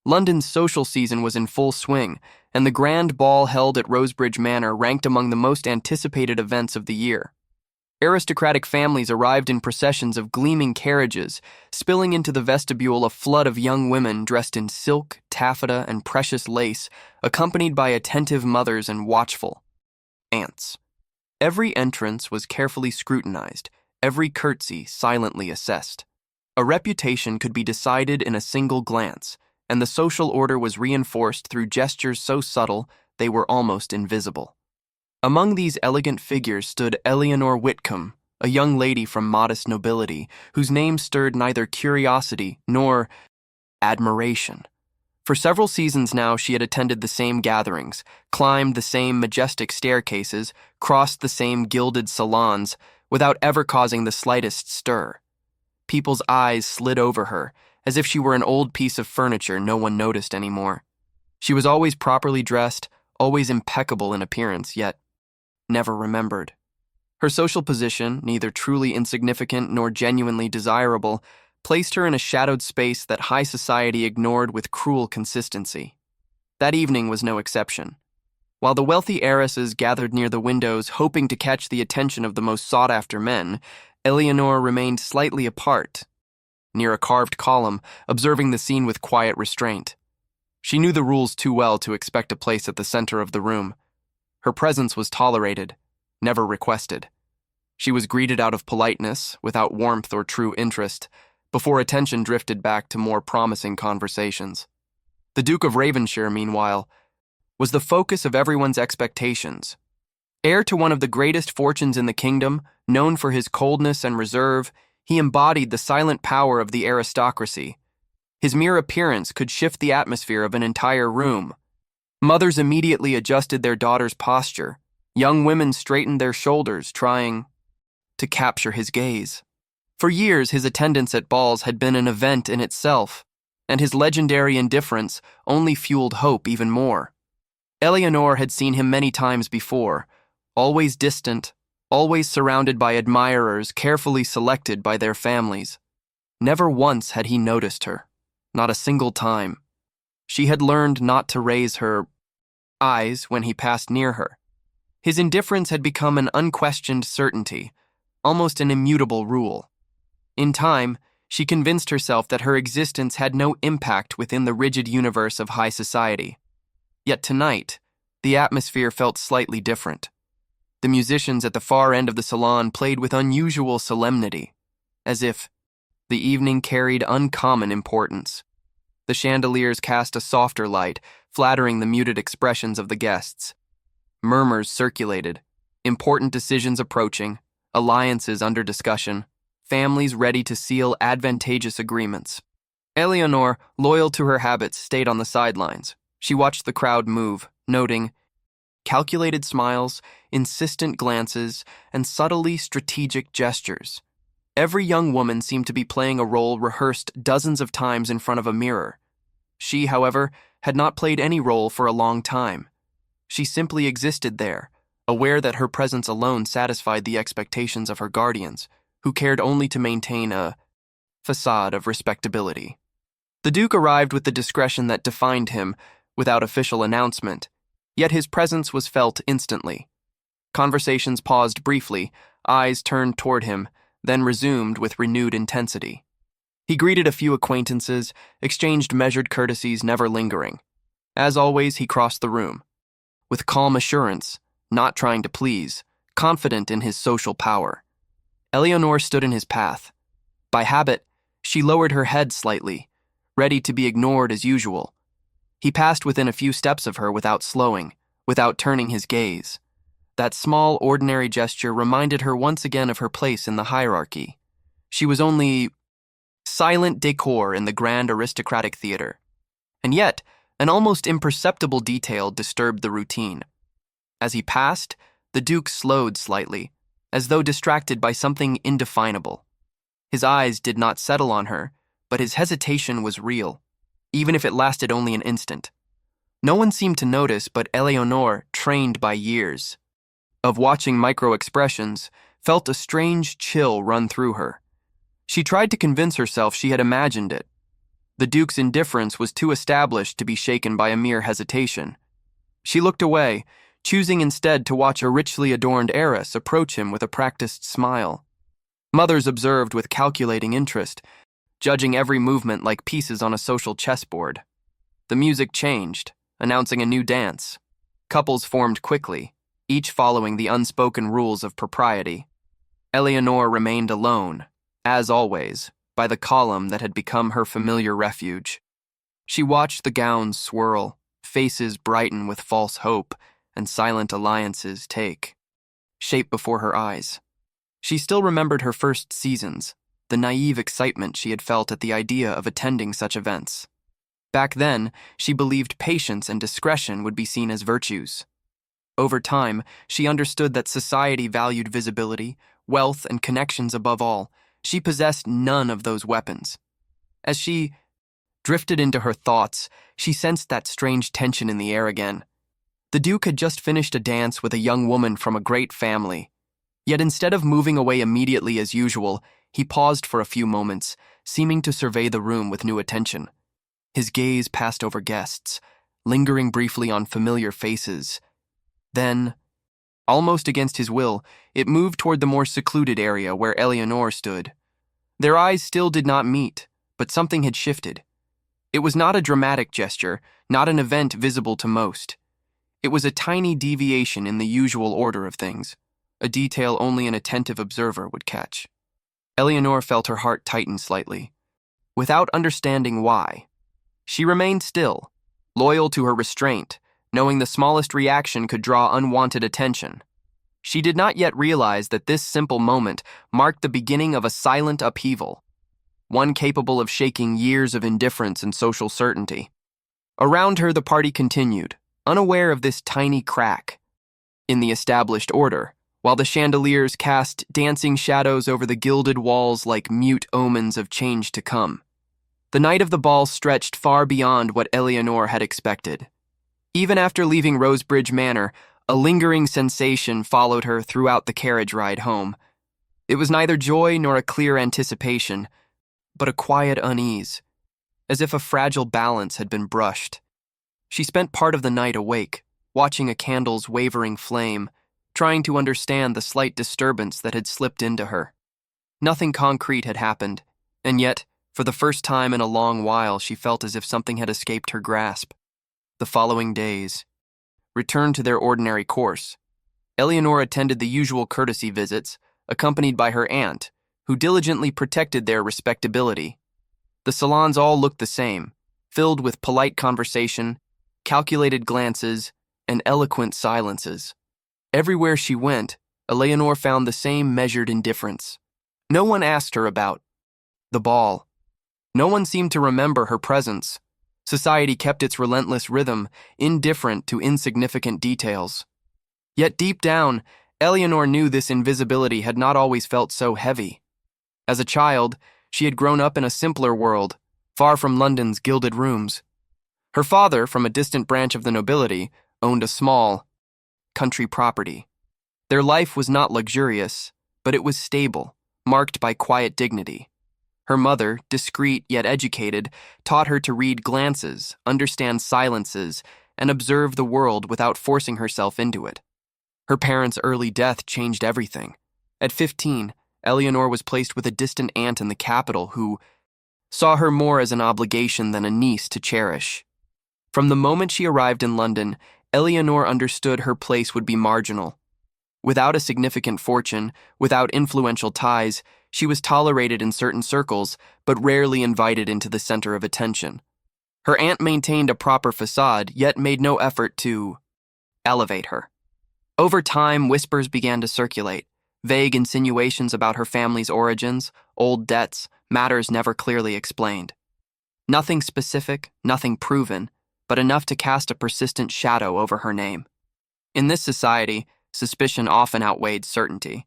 London's social season was in full swing, and the grand ball held at Rosebridge Manor ranked among the most anticipated events of the year. Aristocratic families arrived in processions of gleaming carriages, spilling into the vestibule a flood of young women dressed in silk, taffeta, and precious lace, accompanied by attentive mothers and watchful aunts. Every entrance was carefully scrutinized, every curtsy silently assessed. A reputation could be decided in a single glance, and the social order was reinforced through gestures so subtle they were almost invisible. Among these elegant figures stood Éléonore Whitcomb, a young lady from modest nobility, whose name stirred neither curiosity nor admiration. For several seasons now she had attended the same gatherings, climbed the same majestic staircases, crossed the same gilded salons, without ever causing the slightest stir. People's eyes slid over her, as if she were an old piece of furniture no one noticed anymore. She was always properly dressed, always impeccable in appearance, yet never remembered. Her social position, neither truly insignificant nor genuinely desirable, placed her in a shadowed space that high society ignored with cruel consistency. That evening was no exception. While the wealthy heiresses gathered near the windows hoping to catch the attention of the most sought-after men, Éléonore remained slightly apart, near a carved column, observing the scene with quiet restraint. She knew the rules too well to expect a place at the center of the room. Her presence was tolerated, never requested. She was greeted out of politeness, without warmth or true interest, before attention drifted back to more promising conversations. The Duke of Ravenshire, meanwhile, was the focus of everyone's expectations. Heir to one of the greatest fortunes in the kingdom, known for his coldness and reserve, he embodied the silent power of the aristocracy. His mere appearance could shift the atmosphere of an entire room. Mothers immediately adjusted their daughters' posture. Young women straightened their shoulders, trying to capture his gaze. For years, his attendance at balls had been an event in itself, and his legendary indifference only fueled hope even more. Éléonore had seen him many times before, always distant, always surrounded by admirers carefully selected by their families. Never once had he noticed her, not a single time. She had learned not to raise her eyes when he passed near her. His indifference had become an unquestioned certainty, almost an immutable rule. In time, she convinced herself that her existence had no impact within the rigid universe of high society. Yet tonight, the atmosphere felt slightly different. The musicians at the far end of the salon played with unusual solemnity, as if the evening carried uncommon importance. The chandeliers cast a softer light, flattering the muted expressions of the guests. Murmurs circulated, important decisions approaching, alliances under discussion, families ready to seal advantageous agreements. Éléonore, loyal to her habits, stayed on the sidelines. She watched the crowd move, noting calculated smiles, insistent glances, and subtly strategic gestures. Every young woman seemed to be playing a role rehearsed dozens of times in front of a mirror. She, however, had not played any role for a long time. She simply existed there, aware that her presence alone satisfied the expectations of her guardians, who cared only to maintain a facade of respectability. The Duke arrived with the discretion that defined him, without official announcement, yet his presence was felt instantly. Conversations paused briefly, eyes turned toward him, then resumed with renewed intensity. He greeted a few acquaintances, exchanged measured courtesies, never lingering. As always, he crossed the room. With calm assurance, not trying to please, confident in his social power. Éléonore stood in his path. By habit, she lowered her head slightly, ready to be ignored as usual. He passed within a few steps of her without slowing, without turning his gaze. That small, ordinary gesture reminded her once again of her place in the hierarchy. She was only silent decor in the grand aristocratic theater. And yet, an almost imperceptible detail disturbed the routine. As he passed, the Duke slowed slightly, as though distracted by something indefinable. His eyes did not settle on her, but his hesitation was real, even if it lasted only an instant. No one seemed to notice, but Éléonore, trained by years of watching micro-expressions, felt a strange chill run through her. She tried to convince herself she had imagined it. The Duke's indifference was too established to be shaken by a mere hesitation. She looked away, choosing instead to watch a richly adorned heiress approach him with a practiced smile. Mothers observed with calculating interest, judging every movement like pieces on a social chessboard. The music changed, announcing a new dance. Couples formed quickly, each following the unspoken rules of propriety. Éléonore remained alone, as always, by the column that had become her familiar refuge. She watched the gowns swirl, faces brighten with false hope, and silent alliances take shape before her eyes. She still remembered her first seasons, the naive excitement she had felt at the idea of attending such events. Back then, she believed patience and discretion would be seen as virtues. Over time, she understood that society valued visibility, wealth, and connections above all. She possessed none of those weapons. As she drifted into her thoughts, she sensed that strange tension in the air again. The Duke had just finished a dance with a young woman from a great family. Yet instead of moving away immediately as usual, he paused for a few moments, seeming to survey the room with new attention. His gaze passed over guests, lingering briefly on familiar faces. Then, almost against his will, it moved toward the more secluded area where Éléonore stood. Their eyes still did not meet, but something had shifted. It was not a dramatic gesture, not an event visible to most. It was a tiny deviation in the usual order of things, a detail only an attentive observer would catch. Éléonore felt her heart tighten slightly. Without understanding why, she remained still, loyal to her restraint, knowing the smallest reaction could draw unwanted attention. She did not yet realize that this simple moment marked the beginning of a silent upheaval, one capable of shaking years of indifference and social certainty. Around her, the party continued, unaware of this tiny crack in the established order, while the chandeliers cast dancing shadows over the gilded walls like mute omens of change to come. The night of the ball stretched far beyond what Éléonore had expected. Even after leaving Rosebridge Manor, a lingering sensation followed her throughout the carriage ride home. It was neither joy nor a clear anticipation, but a quiet unease, as if a fragile balance had been brushed. She spent part of the night awake, watching a candle's wavering flame, trying to understand the slight disturbance that had slipped into her. Nothing concrete had happened, and yet, for the first time in a long while, she felt as if something had escaped her grasp. The following days returned to their ordinary course. Éléonore attended the usual courtesy visits, accompanied by her aunt, who diligently protected their respectability. The salons all looked the same, filled with polite conversation, calculated glances, and eloquent silences. Everywhere she went, Éléonore found the same measured indifference. No one asked her about the ball. No one seemed to remember her presence. Society kept its relentless rhythm, indifferent to insignificant details. Yet deep down, Éléonore knew this invisibility had not always felt so heavy. As a child, she had grown up in a simpler world, far from London's gilded rooms. Her father, from a distant branch of the nobility, owned a small, country property. Their life was not luxurious, but it was stable, marked by quiet dignity. Her mother, discreet yet educated, taught her to read glances, understand silences, and observe the world without forcing herself into it. Her parents' early death changed everything. At 15, Éléonore was placed with a distant aunt in the capital who saw her more as an obligation than a niece to cherish. From the moment she arrived in London, Éléonore understood her place would be marginal. Without a significant fortune, without influential ties, she was tolerated in certain circles, but rarely invited into the center of attention. Her aunt maintained a proper facade, yet made no effort to elevate her. Over time, whispers began to circulate, vague insinuations about her family's origins, old debts, matters never clearly explained. Nothing specific, nothing proven, but enough to cast a persistent shadow over her name. In this society, suspicion often outweighed certainty.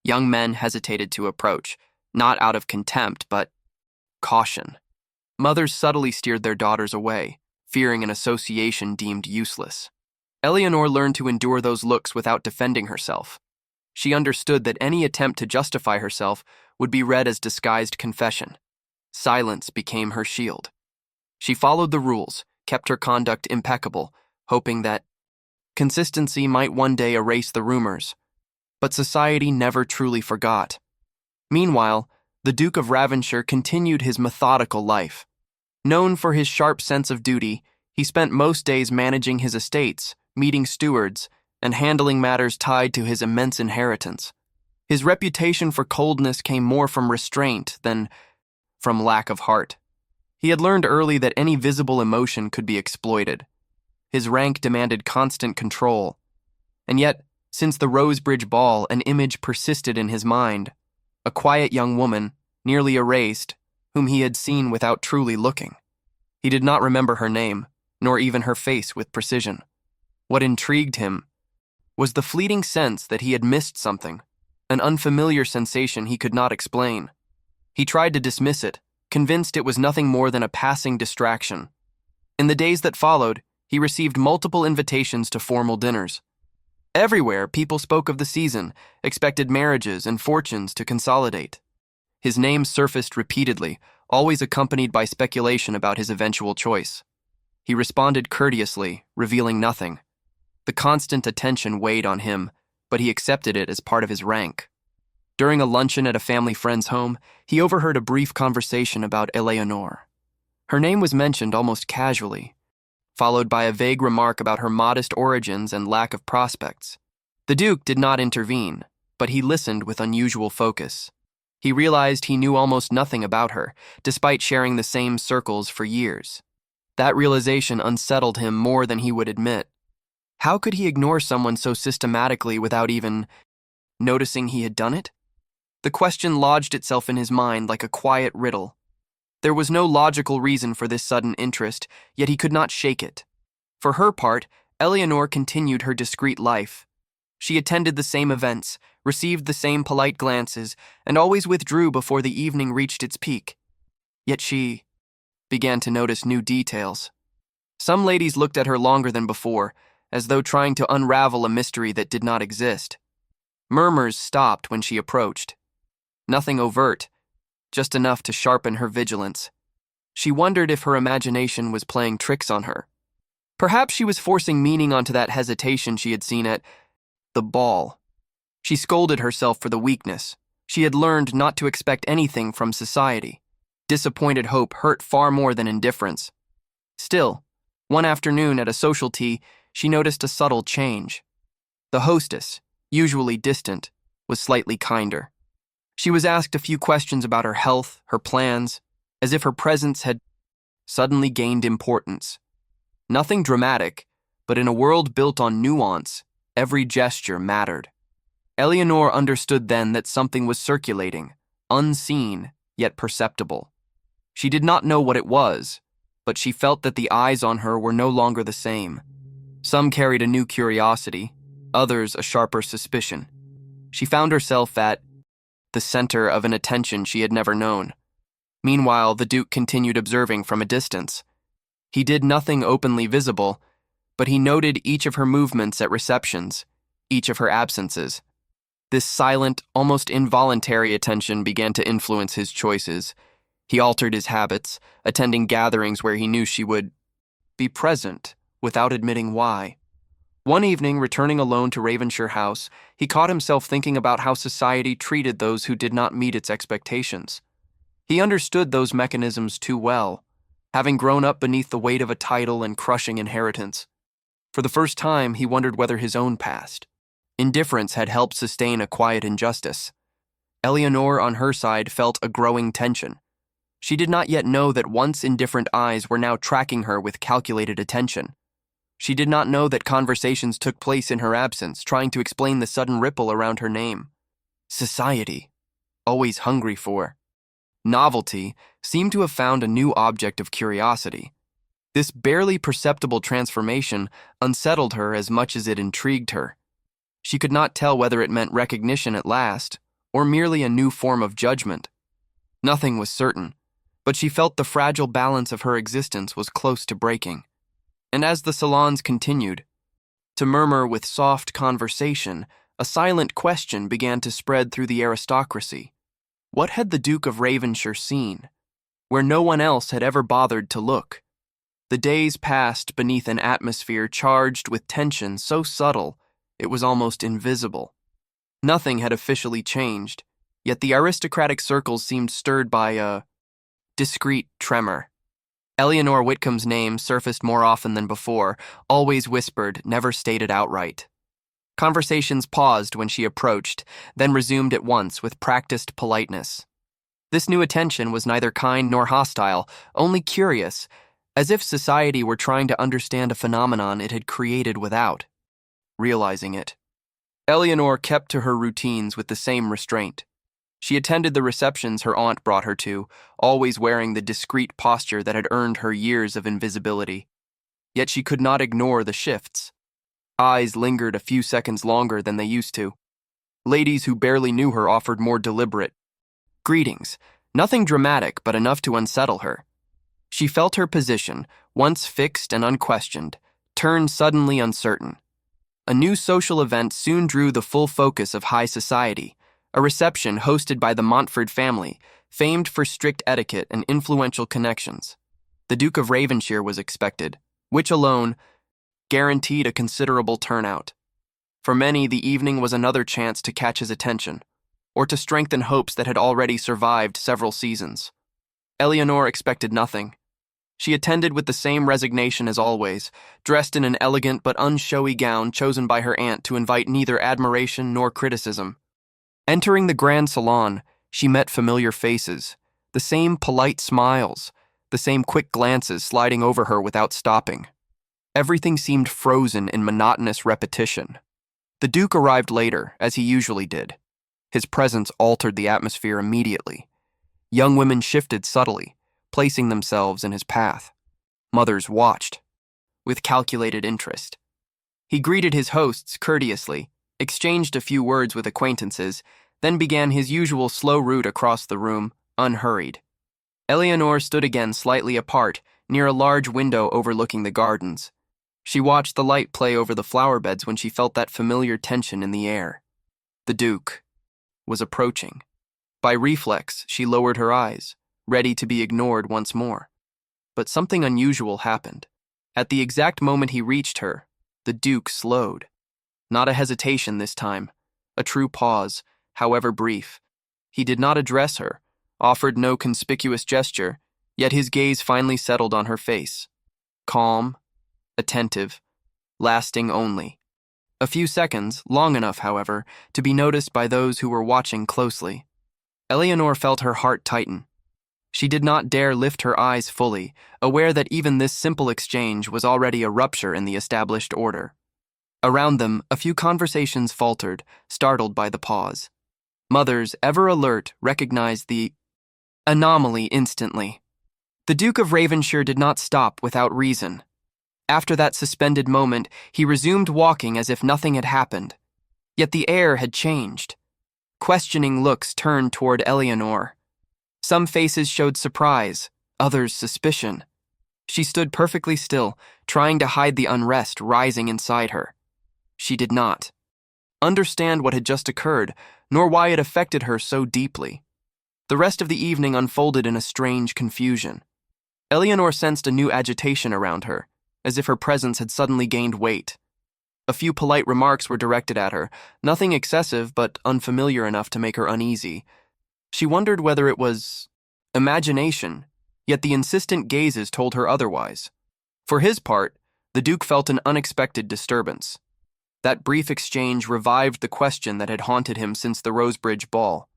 Young men hesitated to approach, not out of contempt, but caution. Mothers subtly steered their daughters away, fearing an association deemed useless. Éléonore learned to endure those looks without defending herself. She understood that any attempt to justify herself would be read as disguised confession. Silence became her shield. She followed the rules, kept her conduct impeccable, hoping that consistency might one day erase the rumors. But society never truly forgot. Meanwhile, the Duke of Ravenshire continued his methodical life. Known for his sharp sense of duty, he spent most days managing his estates, meeting stewards, and handling matters tied to his immense inheritance. His reputation for coldness came more from restraint than from lack of heart. He had learned early that any visible emotion could be exploited. His rank demanded constant control. And yet, since the Rosebridge ball, an image persisted in his mind. A quiet young woman, nearly erased, whom he had seen without truly looking. He did not remember her name, nor even her face with precision. What intrigued him was the fleeting sense that he had missed something, an unfamiliar sensation he could not explain. He tried to dismiss it, convinced it was nothing more than a passing distraction. In the days that followed, he received multiple invitations to formal dinners. Everywhere, people spoke of the season, expected marriages and fortunes to consolidate. His name surfaced repeatedly, always accompanied by speculation about his eventual choice. He responded courteously, revealing nothing. The constant attention weighed on him, but he accepted it as part of his rank. During a luncheon at a family friend's home, he overheard a brief conversation about Éléonore. Her name was mentioned almost casually, followed by a vague remark about her modest origins and lack of prospects. The Duke did not intervene, but he listened with unusual focus. He realized he knew almost nothing about her, despite sharing the same circles for years. That realization unsettled him more than he would admit. How could he ignore someone so systematically without even noticing he had done it? The question lodged itself in his mind like a quiet riddle. There was no logical reason for this sudden interest, yet he could not shake it. For her part, Éléonore continued her discreet life. She attended the same events, received the same polite glances, and always withdrew before the evening reached its peak. Yet she began to notice new details. Some ladies looked at her longer than before, as though trying to unravel a mystery that did not exist. Murmurs stopped when she approached. Nothing overt, just enough to sharpen her vigilance. She wondered if her imagination was playing tricks on her. Perhaps she was forcing meaning onto that hesitation she had seen at the ball. She scolded herself for the weakness. She had learned not to expect anything from society. Disappointed hope hurt far more than indifference. Still, one afternoon at a social tea, she noticed a subtle change. The hostess, usually distant, was slightly kinder. She was asked a few questions about her health, her plans, as if her presence had suddenly gained importance. Nothing dramatic, but in a world built on nuance, every gesture mattered. Éléonore understood then that something was circulating, unseen yet perceptible. She did not know what it was, but she felt that the eyes on her were no longer the same. Some carried a new curiosity, others a sharper suspicion. She found herself at the center of an attention she had never known. Meanwhile, the Duke continued observing from a distance. He did nothing openly visible, but he noted each of her movements at receptions, each of her absences. This silent, almost involuntary attention began to influence his choices. He altered his habits, attending gatherings where he knew she would be present, without admitting why. One evening, returning alone to Ravenshire House, he caught himself thinking about how society treated those who did not meet its expectations. He understood those mechanisms too well, having grown up beneath the weight of a title and crushing inheritance. For the first time, he wondered whether his own past indifference had helped sustain a quiet injustice. Éléonore, on her side, felt a growing tension. She did not yet know that once indifferent eyes were now tracking her with calculated attention. She did not know that conversations took place in her absence, trying to explain the sudden ripple around her name. Society, always hungry for novelty, seemed to have found a new object of curiosity. This barely perceptible transformation unsettled her as much as it intrigued her. She could not tell whether it meant recognition at last, or merely a new form of judgment. Nothing was certain, but she felt the fragile balance of her existence was close to breaking. And as the salons continued to murmur with soft conversation, a silent question began to spread through the aristocracy. What had the Duke of Ravenshire seen, where no one else had ever bothered to look? The days passed beneath an atmosphere charged with tension so subtle it was almost invisible. Nothing had officially changed, yet the aristocratic circles seemed stirred by a discreet tremor. Éléonore Whitcomb's name surfaced more often than before, always whispered, never stated outright. Conversations paused when she approached, then resumed at once with practiced politeness. This new attention was neither kind nor hostile, only curious, as if society were trying to understand a phenomenon it had created without realizing it. Éléonore kept to her routines with the same restraint. She attended the receptions her aunt brought her to, always wearing the discreet posture that had earned her years of invisibility. Yet she could not ignore the shifts. Eyes lingered a few seconds longer than they used to. Ladies who barely knew her offered more deliberate greetings, nothing dramatic but enough to unsettle her. She felt her position, once fixed and unquestioned, turn suddenly uncertain. A new social event soon drew the full focus of high society, a reception hosted by the Montfort family, famed for strict etiquette and influential connections. The Duke of Ravenshire was expected, which alone guaranteed a considerable turnout. For many, the evening was another chance to catch his attention, or to strengthen hopes that had already survived several seasons. Éléonore expected nothing. She attended with the same resignation as always, dressed in an elegant but unshowy gown chosen by her aunt to invite neither admiration nor criticism. Entering the grand salon, she met familiar faces, the same polite smiles, the same quick glances sliding over her without stopping. Everything seemed frozen in monotonous repetition. The Duke arrived later, as he usually did. His presence altered the atmosphere immediately. Young women shifted subtly, placing themselves in his path. Mothers watched, with calculated interest. He greeted his hosts courteously, exchanged a few words with acquaintances, then began his usual slow route across the room, unhurried. Éléonore stood again slightly apart, near a large window overlooking the gardens. She watched the light play over the flower beds when she felt that familiar tension in the air. The Duke was approaching. By reflex, she lowered her eyes, ready to be ignored once more. But something unusual happened. At the exact moment he reached her, the Duke slowed. Not a hesitation this time, a true pause, however brief. He did not address her, offered no conspicuous gesture, yet his gaze finally settled on her face. Calm, attentive, lasting only. A few seconds, long enough, however, to be noticed by those who were watching closely. Éléonore felt her heart tighten. She did not dare lift her eyes fully, aware that even this simple exchange was already a rupture in the established order. Around them, a few conversations faltered, startled by the pause. Mothers, ever alert, recognized the anomaly instantly. The Duke of Ravenshire did not stop without reason. After that suspended moment, he resumed walking as if nothing had happened. Yet the air had changed. Questioning looks turned toward Éléonore. Some faces showed surprise, others suspicion. She stood perfectly still, trying to hide the unrest rising inside her. She did not understand what had just occurred, nor why it affected her so deeply. The rest of the evening unfolded in a strange confusion. Éléonore sensed a new agitation around her, as if her presence had suddenly gained weight. A few polite remarks were directed at her, nothing excessive but unfamiliar enough to make her uneasy. She wondered whether it was imagination, yet the insistent gazes told her otherwise. For his part, the Duke felt an unexpected disturbance. That brief exchange revived the question that had haunted him since the Rosebridge ball.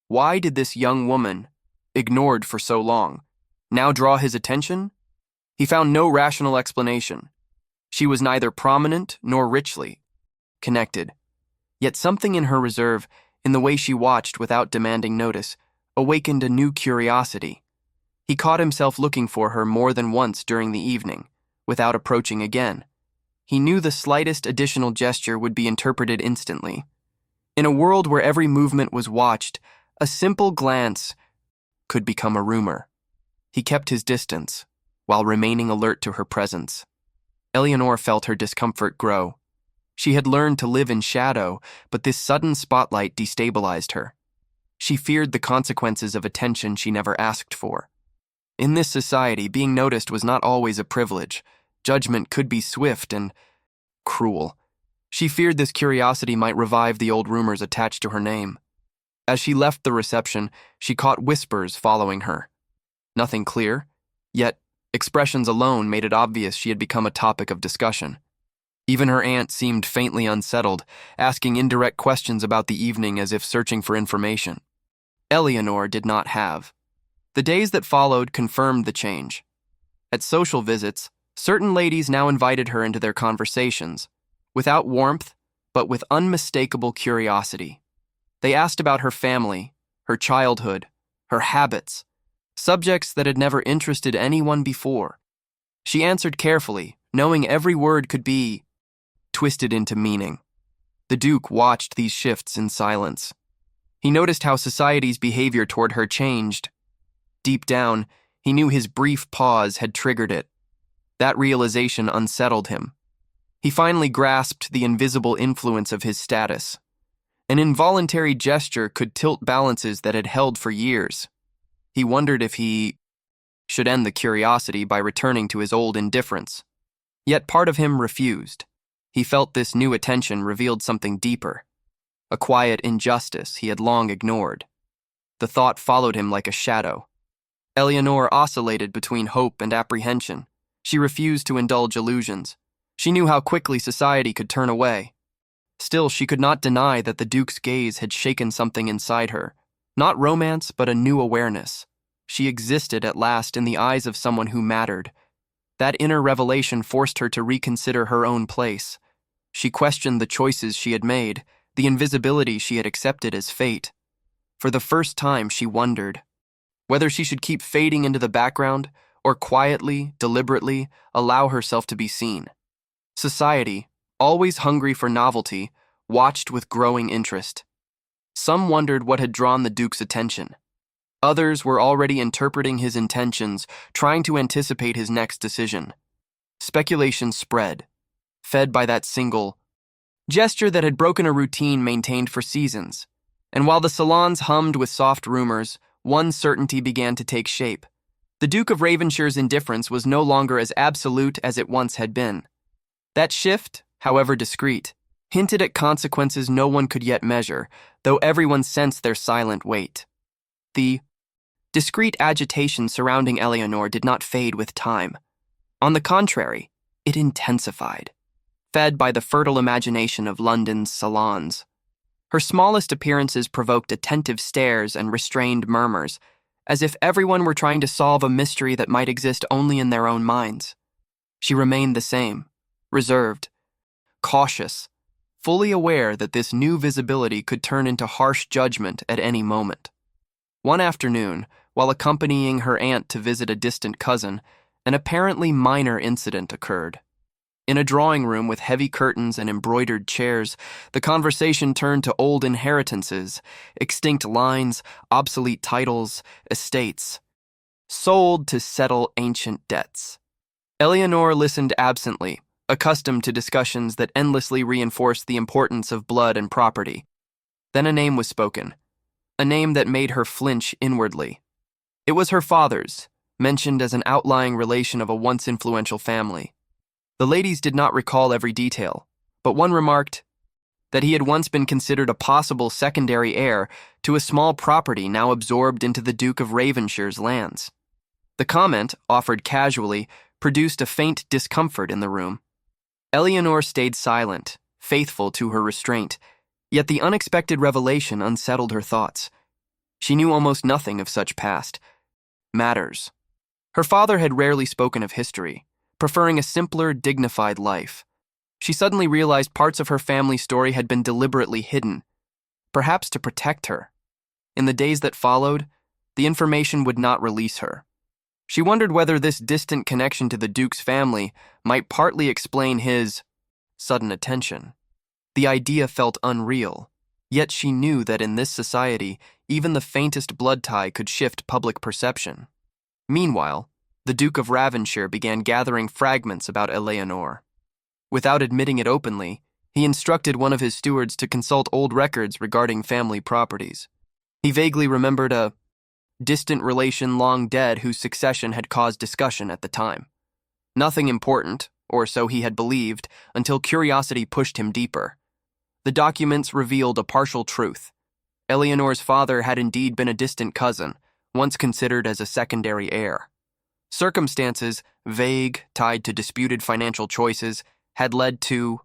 Why did this young woman, ignored for so long, now draw his attention? He found no rational explanation. She was neither prominent nor richly connected. Yet something in her reserve, in the way she watched without demanding notice, awakened a new curiosity. He caught himself looking for her more than once during the evening, without approaching again. He knew the slightest additional gesture would be interpreted instantly. In a world where every movement was watched, a simple glance could become a rumor. He kept his distance, while remaining alert to her presence. Éléonore felt her discomfort grow. She had learned to live in shadow, but this sudden spotlight destabilized her. She feared the consequences of attention she never asked for. In this society, being noticed was not always a privilege. Judgment could be swift and cruel. She feared this curiosity might revive the old rumors attached to her name. As she left the reception, she caught whispers following her. Nothing clear, yet expressions alone made it obvious she had become a topic of discussion. Even her aunt seemed faintly unsettled, asking indirect questions about the evening as if searching for information. Éléonore did not have. The days that followed confirmed the change. At social visits, certain ladies now invited her into their conversations, without warmth, but with unmistakable curiosity. They asked about her family, her childhood, her habits, subjects that had never interested anyone before. She answered carefully, knowing every word could be twisted into meaning. The Duke watched these shifts in silence. He noticed how society's behavior toward her changed. Deep down, he knew his brief pause had triggered it. That realization unsettled him. He finally grasped the invisible influence of his status. An involuntary gesture could tilt balances that had held for years. He wondered if he should end the curiosity by returning to his old indifference. Yet part of him refused. He felt this new attention revealed something deeper, a quiet injustice he had long ignored. The thought followed him like a shadow. Éléonore oscillated between hope and apprehension. She refused to indulge illusions. She knew how quickly society could turn away. Still, she could not deny that the Duke's gaze had shaken something inside her. Not romance, but a new awareness. She existed at last in the eyes of someone who mattered. That inner revelation forced her to reconsider her own place. She questioned the choices she had made, the invisibility she had accepted as fate. For the first time, she wondered whether she should keep fading into the background or quietly, deliberately, allow herself to be seen. Society, always hungry for novelty, watched with growing interest. Some wondered what had drawn the Duke's attention. Others were already interpreting his intentions, trying to anticipate his next decision. Speculation spread, fed by that single gesture that had broken a routine maintained for seasons. And while the salons hummed with soft rumors, one certainty began to take shape. The Duke of Ravenshire's indifference was no longer as absolute as it once had been. That shift, however discreet, hinted at consequences no one could yet measure, though everyone sensed their silent weight. The discreet agitation surrounding Éléonore did not fade with time. On the contrary, it intensified, fed by the fertile imagination of London's salons. Her smallest appearances provoked attentive stares and restrained murmurs, as if everyone were trying to solve a mystery that might exist only in their own minds. She remained the same, reserved, cautious, fully aware that this new visibility could turn into harsh judgment at any moment. One afternoon, while accompanying her aunt to visit a distant cousin, an apparently minor incident occurred. In a drawing room with heavy curtains and embroidered chairs, the conversation turned to old inheritances, extinct lines, obsolete titles, estates, sold to settle ancient debts. Éléonore listened absently, accustomed to discussions that endlessly reinforced the importance of blood and property. Then a name was spoken, a name that made her flinch inwardly. It was her father's, mentioned as an outlying relation of a once influential family. The ladies did not recall every detail, but one remarked that he had once been considered a possible secondary heir to a small property now absorbed into the Duke of Ravenshire's lands. The comment, offered casually, produced a faint discomfort in the room. Éléonore stayed silent, faithful to her restraint, yet the unexpected revelation unsettled her thoughts. She knew almost nothing of such past matters. Her father had rarely spoken of history, preferring a simpler, dignified life. She suddenly realized parts of her family story had been deliberately hidden, perhaps to protect her. In the days that followed, the information would not release her. She wondered whether this distant connection to the Duke's family might partly explain his sudden attention. The idea felt unreal, yet she knew that in this society, even the faintest blood tie could shift public perception. Meanwhile, the Duke of Ravenshire began gathering fragments about Éléonore. Without admitting it openly, he instructed one of his stewards to consult old records regarding family properties. He vaguely remembered a distant relation long dead whose succession had caused discussion at the time. Nothing important, or so he had believed, until curiosity pushed him deeper. The documents revealed a partial truth. Éléonore's father had indeed been a distant cousin, once considered as a secondary heir. Circumstances, vague, tied to disputed financial choices, had led to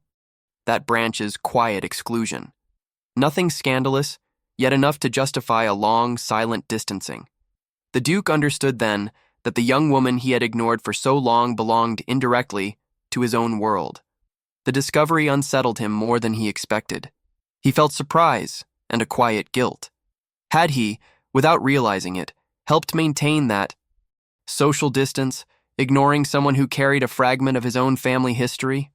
that branch's quiet exclusion. Nothing scandalous, yet enough to justify a long, silent distancing. The Duke understood then that the young woman he had ignored for so long belonged indirectly to his own world. The discovery unsettled him more than he expected. He felt surprise and a quiet guilt. Had he, without realizing it, helped maintain that social distance, ignoring someone who carried a fragment of his own family history?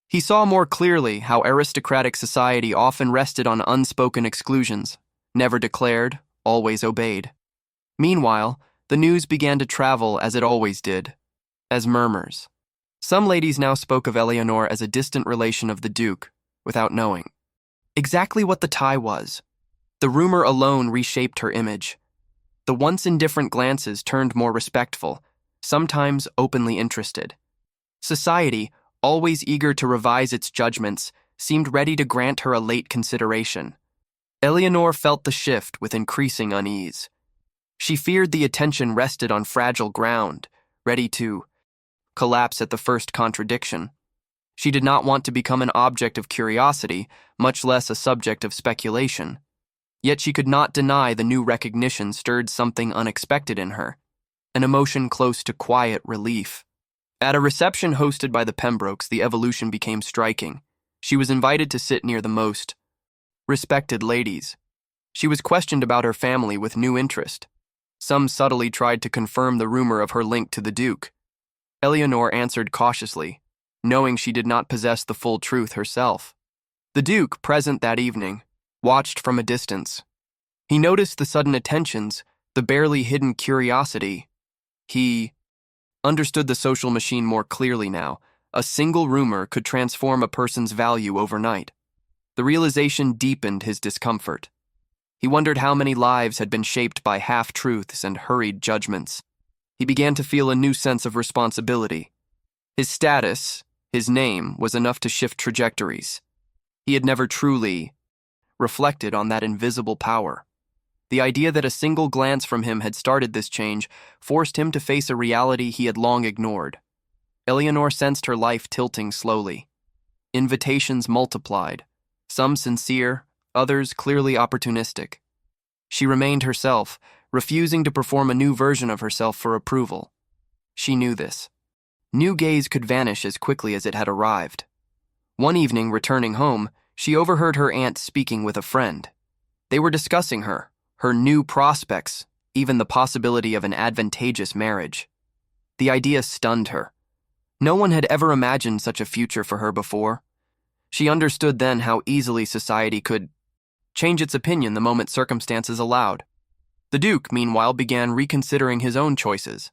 He saw more clearly how aristocratic society often rested on unspoken exclusions, never declared, always obeyed. Meanwhile, the news began to travel as it always did, as murmurs. Some ladies now spoke of Éléonore as a distant relation of the Duke, without knowing exactly what the tie was. The rumor alone reshaped her image. The once indifferent glances turned more respectful, sometimes openly interested. Society, always eager to revise its judgments, seemed ready to grant her a late consideration. Éléonore felt the shift with increasing unease. She feared the attention rested on fragile ground, ready to collapse at the first contradiction. She did not want to become an object of curiosity, much less a subject of speculation. Yet she could not deny the new recognition stirred something unexpected in her, an emotion close to quiet relief. At a reception hosted by the Pembrokes, the evolution became striking. She was invited to sit near the most respected ladies. She was questioned about her family with new interest. Some subtly tried to confirm the rumor of her link to the Duke. Éléonore answered cautiously, knowing she did not possess the full truth herself. The Duke, present that evening, watched from a distance. He noticed the sudden attentions, the barely hidden curiosity. He understood the social machine more clearly now. A single rumor could transform a person's value overnight. The realization deepened his discomfort. He wondered how many lives had been shaped by half-truths and hurried judgments. He began to feel a new sense of responsibility. His status, his name, was enough to shift trajectories. He had never truly reflected on that invisible power. The idea that a single glance from him had started this change forced him to face a reality he had long ignored. Éléonore sensed her life tilting slowly. Invitations multiplied, some sincere, others clearly opportunistic. She remained herself, refusing to perform a new version of herself for approval. She knew this. New gaze could vanish as quickly as it had arrived. One evening, returning home, she overheard her aunt speaking with a friend. They were discussing her new prospects, even the possibility of an advantageous marriage. The idea stunned her. No one had ever imagined such a future for her before. She understood then how easily society could change its opinion the moment circumstances allowed. The Duke, meanwhile, began reconsidering his own choices.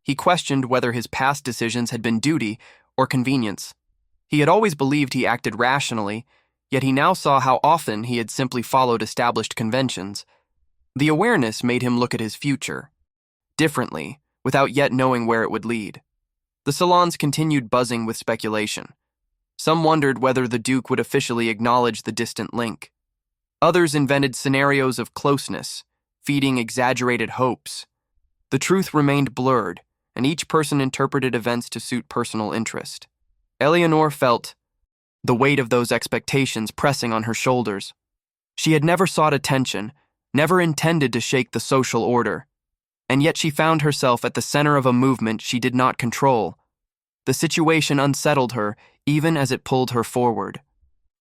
He questioned whether his past decisions had been duty or convenience. He had always believed he acted rationally, yet he now saw how often he had simply followed established conventions. The awareness made him look at his future differently, without yet knowing where it would lead. The salons continued buzzing with speculation. Some wondered whether the Duke would officially acknowledge the distant link. Others invented scenarios of closeness, feeding exaggerated hopes. The truth remained blurred, and each person interpreted events to suit personal interest. Éléonore felt the weight of those expectations pressing on her shoulders. She had never sought attention, never intended to shake the social order, and yet she found herself at the center of a movement she did not control. The situation unsettled her, even as it pulled her forward.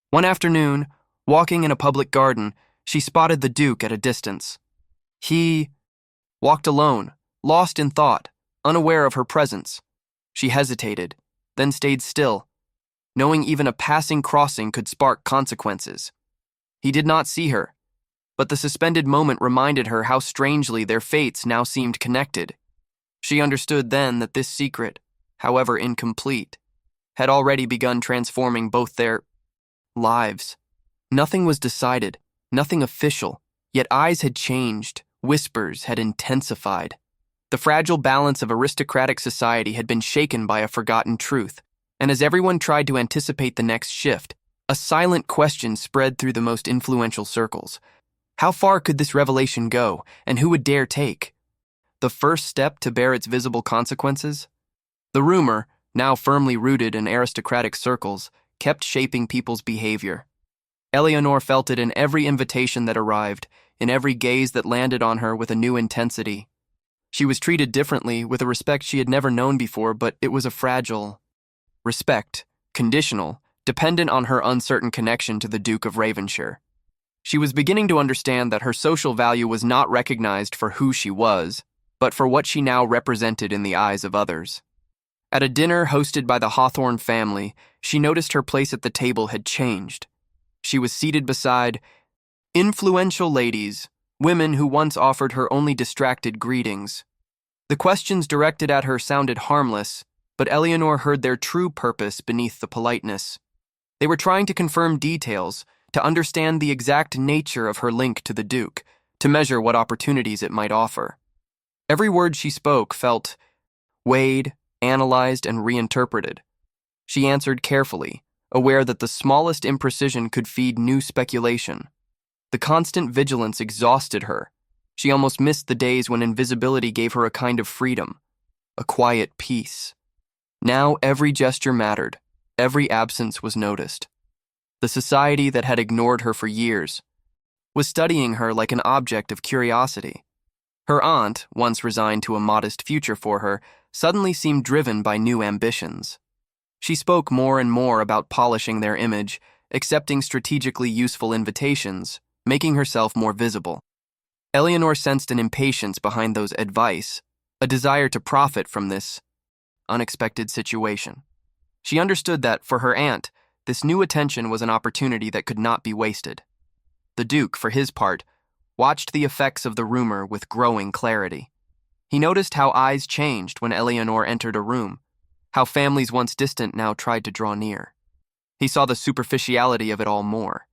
One afternoon, walking in a public garden, she spotted the Duke at a distance. He walked alone, lost in thought, unaware of her presence. She hesitated, then stayed still, knowing even a passing crossing could spark consequences. He did not see her, but the suspended moment reminded her how strangely their fates now seemed connected. She understood then that this secret, however incomplete, had already begun transforming both their lives. Nothing was decided, nothing official, yet eyes had changed, Whispers had intensified. The fragile balance of aristocratic society had been shaken by a forgotten truth, and as everyone tried to anticipate the next shift, a silent question spread through the most influential circles. How far could this revelation go, and who would dare take the first step to bear its visible consequences? The rumor, now firmly rooted in aristocratic circles, kept shaping people's behavior. Éléonore felt it in every invitation that arrived, in every gaze that landed on her with a new intensity. She was treated differently, with a respect she had never known before, but it was a fragile respect, conditional, dependent on her uncertain connection to the Duke of Ravenshire. She was beginning to understand that her social value was not recognized for who she was, but for what she now represented in the eyes of others. At a dinner hosted by the Hawthorne family, she noticed her place at the table had changed. She was seated beside influential ladies, women who once offered her only distracted greetings. The questions directed at her sounded harmless, but Éléonore heard their true purpose beneath the politeness. They were trying to confirm details, to understand the exact nature of her link to the Duke, to measure what opportunities it might offer. Every word she spoke felt weighed, analyzed, and reinterpreted. She answered carefully, aware that the smallest imprecision could feed new speculation. The constant vigilance exhausted her. She almost missed the days when invisibility gave her a kind of freedom, a quiet peace. Now every gesture mattered, every absence was noticed. The society that had ignored her for years was studying her like an object of curiosity. Her aunt, once resigned to a modest future for her, suddenly seemed driven by new ambitions. She spoke more and more about polishing their image, accepting strategically useful invitations, making herself more visible. Éléonore sensed an impatience behind those advice, a desire to profit from this unexpected situation. She understood that, for her aunt, this new attention was an opportunity that could not be wasted. The Duke, for his part, watched the effects of the rumor with growing clarity. He noticed how eyes changed when Éléonore entered a room, how families once distant now tried to draw near. He saw the superficiality of it all more,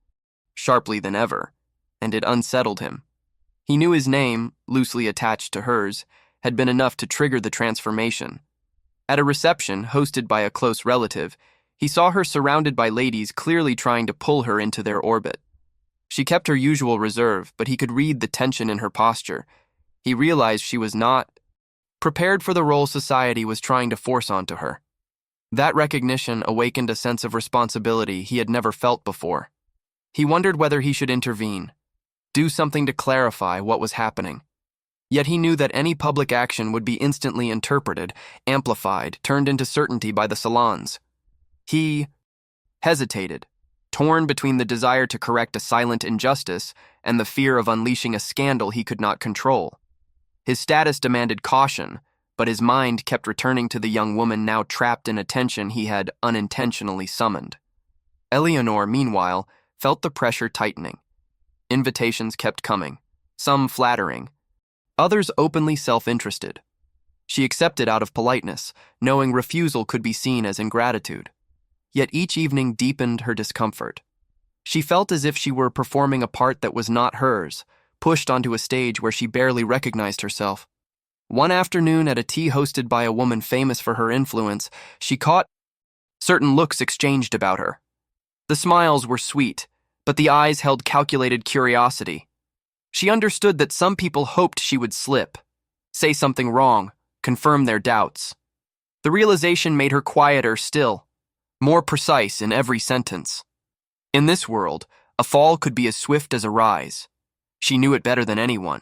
sharply than ever, and it unsettled him. He knew his name, loosely attached to hers, had been enough to trigger the transformation. At a reception hosted by a close relative, he saw her surrounded by ladies clearly trying to pull her into their orbit. She kept her usual reserve, but he could read the tension in her posture. He realized she was not prepared for the role society was trying to force onto her. That recognition awakened a sense of responsibility he had never felt before. He wondered whether he should intervene, do something to clarify what was happening. Yet he knew that any public action would be instantly interpreted, amplified, turned into certainty by the salons. He hesitated, torn between the desire to correct a silent injustice and the fear of unleashing a scandal he could not control. His status demanded caution, but his mind kept returning to the young woman now trapped in a tension he had unintentionally summoned. Éléonore, meanwhile, felt the pressure tightening. Invitations kept coming, some flattering, others openly self-interested. She accepted out of politeness, knowing refusal could be seen as ingratitude. Yet each evening deepened her discomfort. She felt as if she were performing a part that was not hers, pushed onto a stage where she barely recognized herself. One afternoon at a tea hosted by a woman famous for her influence, she caught certain looks exchanged about her. The smiles were sweet, but the eyes held calculated curiosity. She understood that some people hoped she would slip, say something wrong, confirm their doubts. The realization made her quieter still, more precise in every sentence. In this world, a fall could be as swift as a rise. She knew it better than anyone.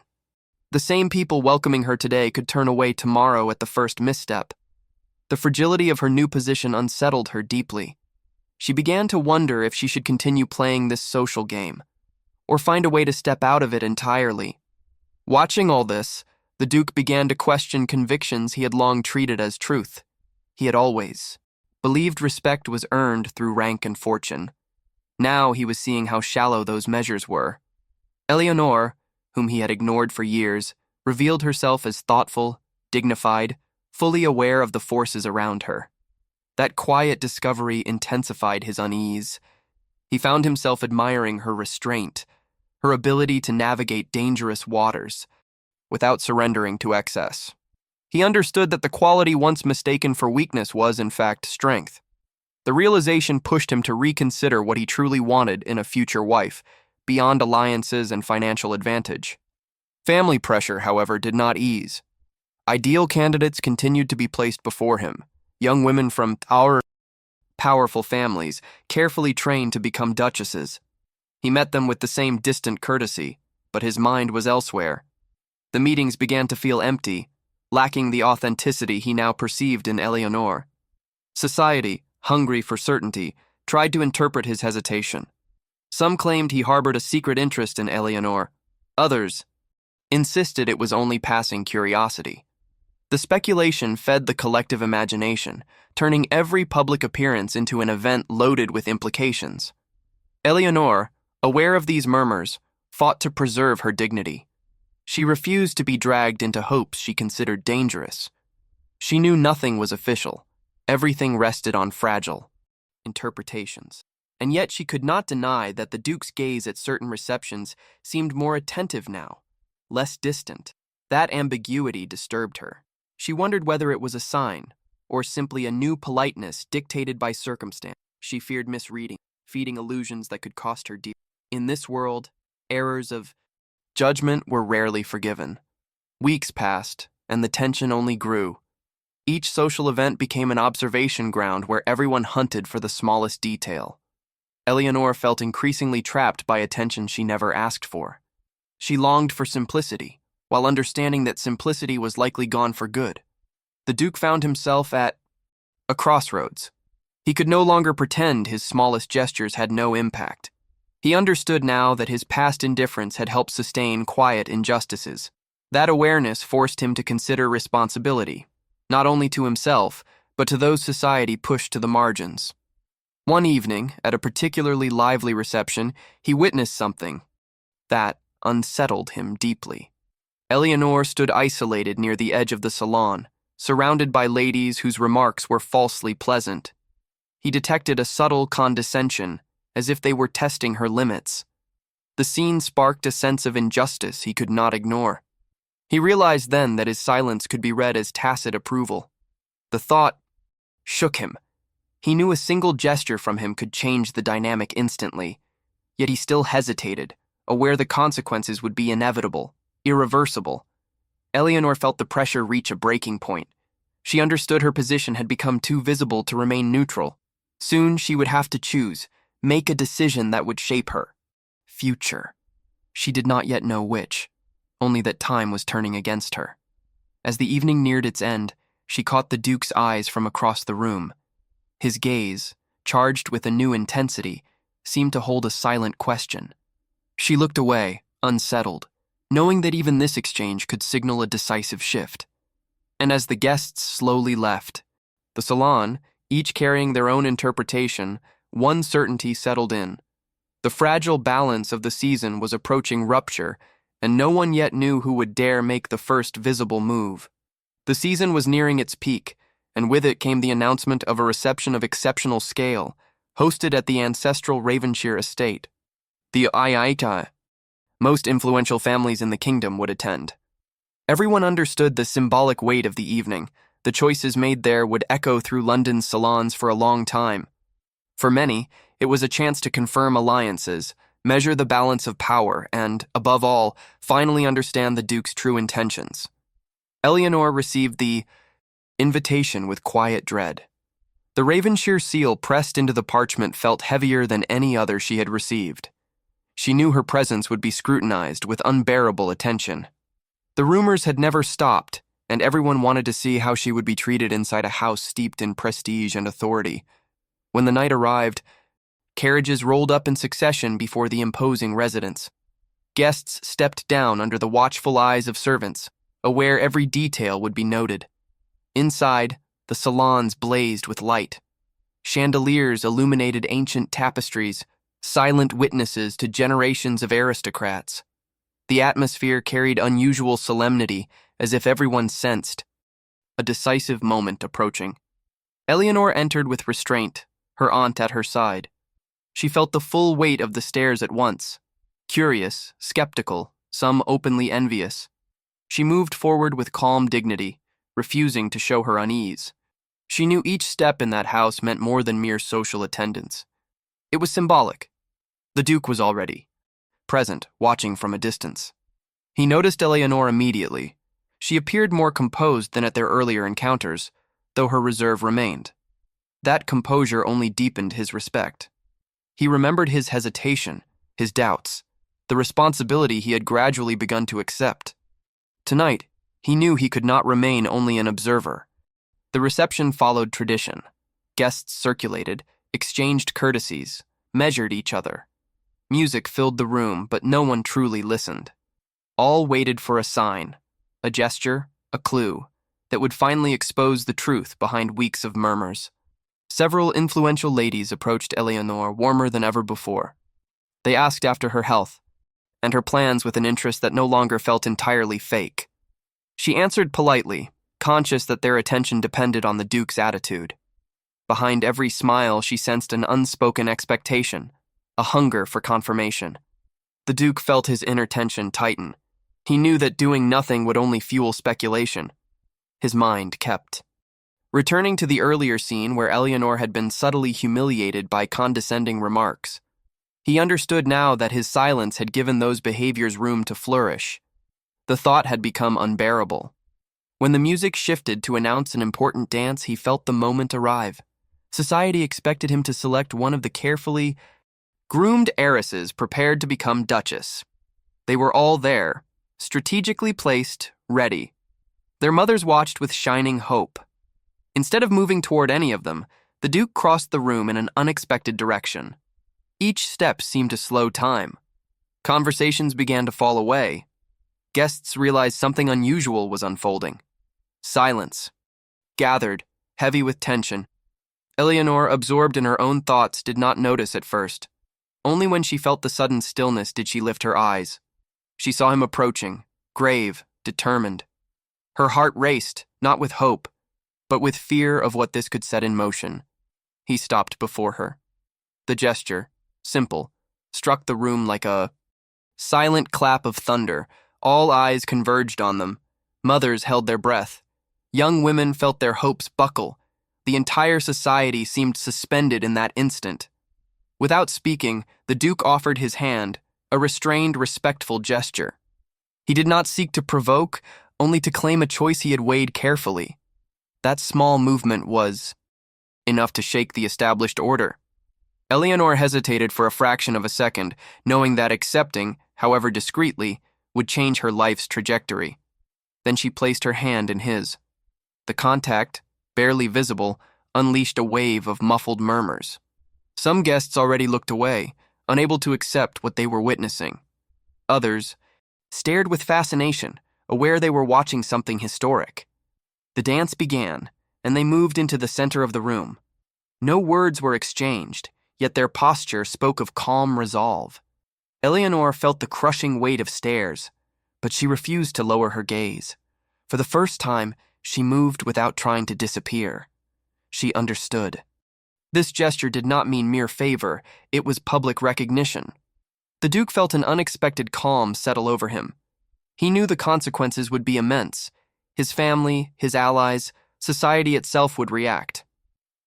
The same people welcoming her today could turn away tomorrow at the first misstep. The fragility of her new position unsettled her deeply. She began to wonder if she should continue playing this social game, or find a way to step out of it entirely. Watching all this, the Duke began to question convictions he had long treated as truth. He had always believed respect was earned through rank and fortune. Now he was seeing how shallow those measures were. Éléonore, whom he had ignored for years, revealed herself as thoughtful, dignified, fully aware of the forces around her. That quiet discovery intensified his unease. He found himself admiring her restraint, her ability to navigate dangerous waters. without surrendering to excess. He understood that the quality once mistaken for weakness was, in fact, strength. The realization pushed him to reconsider what he truly wanted in a future wife, beyond alliances and financial advantage. Family pressure, however, did not ease. Ideal candidates continued to be placed before him, young women from powerful families, carefully trained to become duchesses. He met them with the same distant courtesy, but his mind was elsewhere. The meetings began to feel empty, lacking the authenticity he now perceived in Éléonore. Society, hungry for certainty, tried to interpret his hesitation. Some claimed he harbored a secret interest in Éléonore. Others insisted it was only passing curiosity. The speculation fed the collective imagination, turning every public appearance into an event loaded with implications. Éléonore, aware of these murmurs, fought to preserve her dignity. She refused to be dragged into hopes she considered dangerous. She knew nothing was official. Everything rested on fragile interpretations. And yet she could not deny that the Duke's gaze at certain receptions seemed more attentive now, less distant. That ambiguity disturbed her. She wondered whether it was a sign, or simply a new politeness dictated by circumstance. She feared misreading, feeding illusions that could cost her dear. In this world, errors of judgment were rarely forgiven. Weeks passed, and the tension only grew. Each social event became an observation ground where everyone hunted for the smallest detail. Éléonore felt increasingly trapped by attention she never asked for. She longed for simplicity, while understanding that simplicity was likely gone for good. The Duke found himself at a crossroads. He could no longer pretend his smallest gestures had no impact. He understood now that his past indifference had helped sustain quiet injustices. That awareness forced him to consider responsibility, not only to himself, but to those society pushed to the margins. One evening, at a particularly lively reception, he witnessed something that unsettled him deeply. Éléonore stood isolated near the edge of the salon, surrounded by ladies whose remarks were falsely pleasant. He detected a subtle condescension, as if they were testing her limits. The scene sparked a sense of injustice he could not ignore. He realized then that his silence could be read as tacit approval. The thought shook him. He knew a single gesture from him could change the dynamic instantly, yet he still hesitated, aware the consequences would be inevitable, irreversible. Éléonore felt the pressure reach a breaking point. She understood her position had become too visible to remain neutral. Soon she would have to choose, make a decision that would shape her future. She did not yet know which, only that time was turning against her. As the evening neared its end, she caught the Duke's eyes from across the room. His gaze, charged with a new intensity, seemed to hold a silent question. She looked away, unsettled, knowing that even this exchange could signal a decisive shift. And as the guests slowly left the salon, each carrying their own interpretation, one certainty settled in. The fragile balance of the season was approaching rupture, and no one yet knew who would dare make the first visible move. The season was nearing its peak, and with it came the announcement of a reception of exceptional scale, hosted at the ancestral Ravenshire estate. The most influential families in the kingdom would attend. Everyone understood the symbolic weight of the evening. The choices made there would echo through London's salons for a long time. For many, it was a chance to confirm alliances, measure the balance of power, and, above all, finally understand the Duke's true intentions. Éléonore received the invitation with quiet dread. The Ravenshire seal pressed into the parchment felt heavier than any other she had received. She knew her presence would be scrutinized with unbearable attention. The rumors had never stopped, and everyone wanted to see how she would be treated inside a house steeped in prestige and authority. When the night arrived, carriages rolled up in succession before the imposing residence. Guests stepped down under the watchful eyes of servants, aware every detail would be noted. Inside, the salons blazed with light. Chandeliers illuminated ancient tapestries, silent witnesses to generations of aristocrats. The atmosphere carried unusual solemnity, as if everyone sensed a decisive moment approaching. Éléonore entered with restraint, her aunt at her side. She felt the full weight of the stares at once, curious, skeptical, some openly envious. She moved forward with calm dignity, refusing to show her unease. She knew each step in that house meant more than mere social attendance. It was symbolic. The Duke was already present, watching from a distance. He noticed Éléonore immediately. She appeared more composed than at their earlier encounters, though her reserve remained. That composure only deepened his respect. He remembered his hesitation, his doubts, the responsibility he had gradually begun to accept. Tonight, he knew he could not remain only an observer. The reception followed tradition. Guests circulated, exchanged courtesies, measured each other. Music filled the room, but no one truly listened. All waited for a sign, a gesture, a clue, that would finally expose the truth behind weeks of murmurs. Several influential ladies approached Éléonore warmer than ever before. They asked after her health, and her plans with an interest that no longer felt entirely fake. She answered politely, conscious that their attention depended on the Duke's attitude. Behind every smile, she sensed an unspoken expectation, a hunger for confirmation. The Duke felt his inner tension tighten. He knew that doing nothing would only fuel speculation. His mind kept returning to the earlier scene where Éléonore had been subtly humiliated by condescending remarks. He understood now that his silence had given those behaviors room to flourish. The thought had become unbearable. When the music shifted to announce an important dance, he felt the moment arrive. Society expected him to select one of the carefully groomed heiresses prepared to become duchess. They were all there, strategically placed, ready. Their mothers watched with shining hope. Instead of moving toward any of them, the Duke crossed the room in an unexpected direction. Each step seemed to slow time. Conversations began to fall away. Guests realized something unusual was unfolding. Silence gathered, heavy with tension. Éléonore, absorbed in her own thoughts, did not notice at first. Only when she felt the sudden stillness did she lift her eyes. She saw him approaching, grave, determined. Her heart raced, not with hope, but with fear of what this could set in motion. He stopped before her. The gesture, simple, struck the room like a silent clap of thunder. All eyes converged on them. Mothers held their breath. Young women felt their hopes buckle. The entire society seemed suspended in that instant. Without speaking, the Duke offered his hand, a restrained, respectful gesture. He did not seek to provoke, only to claim a choice he had weighed carefully. That small movement was enough to shake the established order. Éléonore hesitated for a fraction of a second, knowing that accepting, however discreetly, would change her life's trajectory. Then she placed her hand in his. The contact, barely visible, unleashed a wave of muffled murmurs. Some guests already looked away, unable to accept what they were witnessing. Others stared with fascination, aware they were watching something historic. The dance began, and they moved into the center of the room. No words were exchanged, yet their posture spoke of calm resolve. Éléonore felt the crushing weight of stares, but she refused to lower her gaze. For the first time, she moved without trying to disappear. She understood. This gesture did not mean mere favor, it was public recognition. The Duke felt an unexpected calm settle over him. He knew the consequences would be immense. His family, his allies, society itself would react.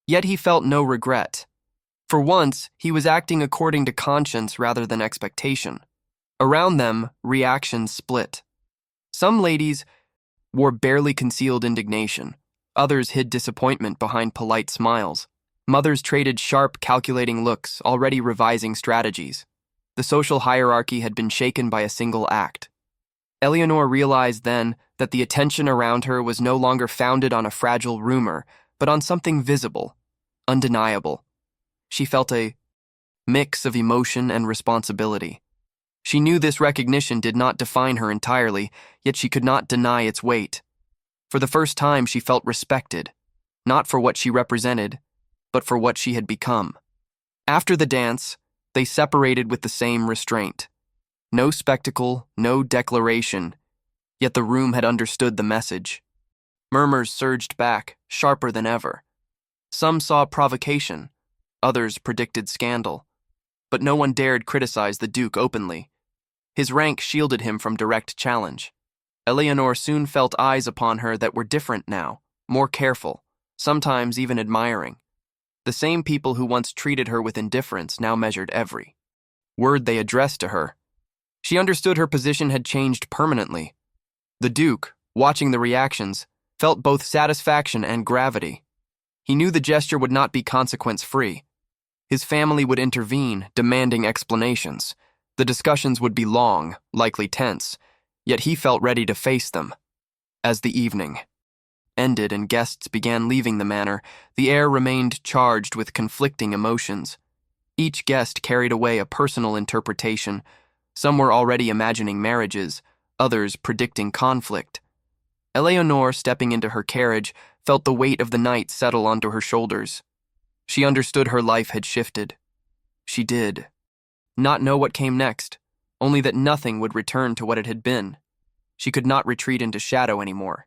Yet he felt no regret. For once, he was acting according to conscience rather than expectation. Around them, reactions split. Some ladies wore barely concealed indignation. Others hid disappointment behind polite smiles. Mothers traded sharp, calculating looks, already revising strategies. The social hierarchy had been shaken by a single act. Éléonore realized then that the attention around her was no longer founded on a fragile rumor, but on something visible, undeniable. She felt a mix of emotion and responsibility. She knew this recognition did not define her entirely, yet she could not deny its weight. For the first time, she felt respected, not for what she represented, but for what she had become. After the dance, they separated with the same restraint. No spectacle, no declaration, yet the room had understood the message. Murmurs surged back, sharper than ever. Some saw provocation, others predicted scandal. But no one dared criticize the Duke openly. His rank shielded him from direct challenge. Éléonore soon felt eyes upon her that were different now, more careful, sometimes even admiring. The same people who once treated her with indifference now measured every word they addressed to her. She understood her position had changed permanently. The Duke, watching the reactions, felt both satisfaction and gravity. He knew the gesture would not be consequence-free. His family would intervene, demanding explanations. The discussions would be long, likely tense, yet he felt ready to face them. As the evening ended and guests began leaving the manor, the air remained charged with conflicting emotions. Each guest carried away a personal interpretation. Some were already imagining marriages, others predicting conflict. Éléonore, stepping into her carriage, felt the weight of the night settle onto her shoulders. She understood her life had shifted. She did not know what came next, only that nothing would return to what it had been. She could not retreat into shadow anymore,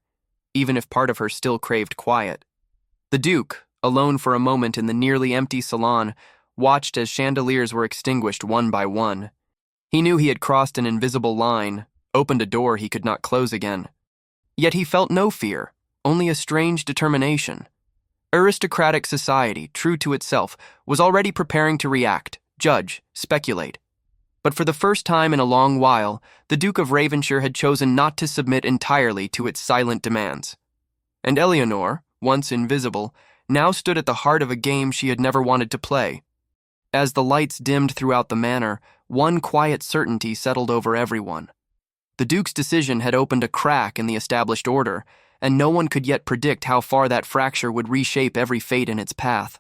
even if part of her still craved quiet. The Duke, alone for a moment in the nearly empty salon, watched as chandeliers were extinguished one by one. He knew he had crossed an invisible line, opened a door he could not close again. Yet he felt no fear, only a strange determination. Aristocratic society, true to itself, was already preparing to react, judge, speculate. But for the first time in a long while, the Duke of Ravenshire had chosen not to submit entirely to its silent demands. And Éléonore, once invisible, now stood at the heart of a game she had never wanted to play. As the lights dimmed throughout the manor, one quiet certainty settled over everyone. The Duke's decision had opened a crack in the established order, and no one could yet predict how far that fracture would reshape every fate in its path.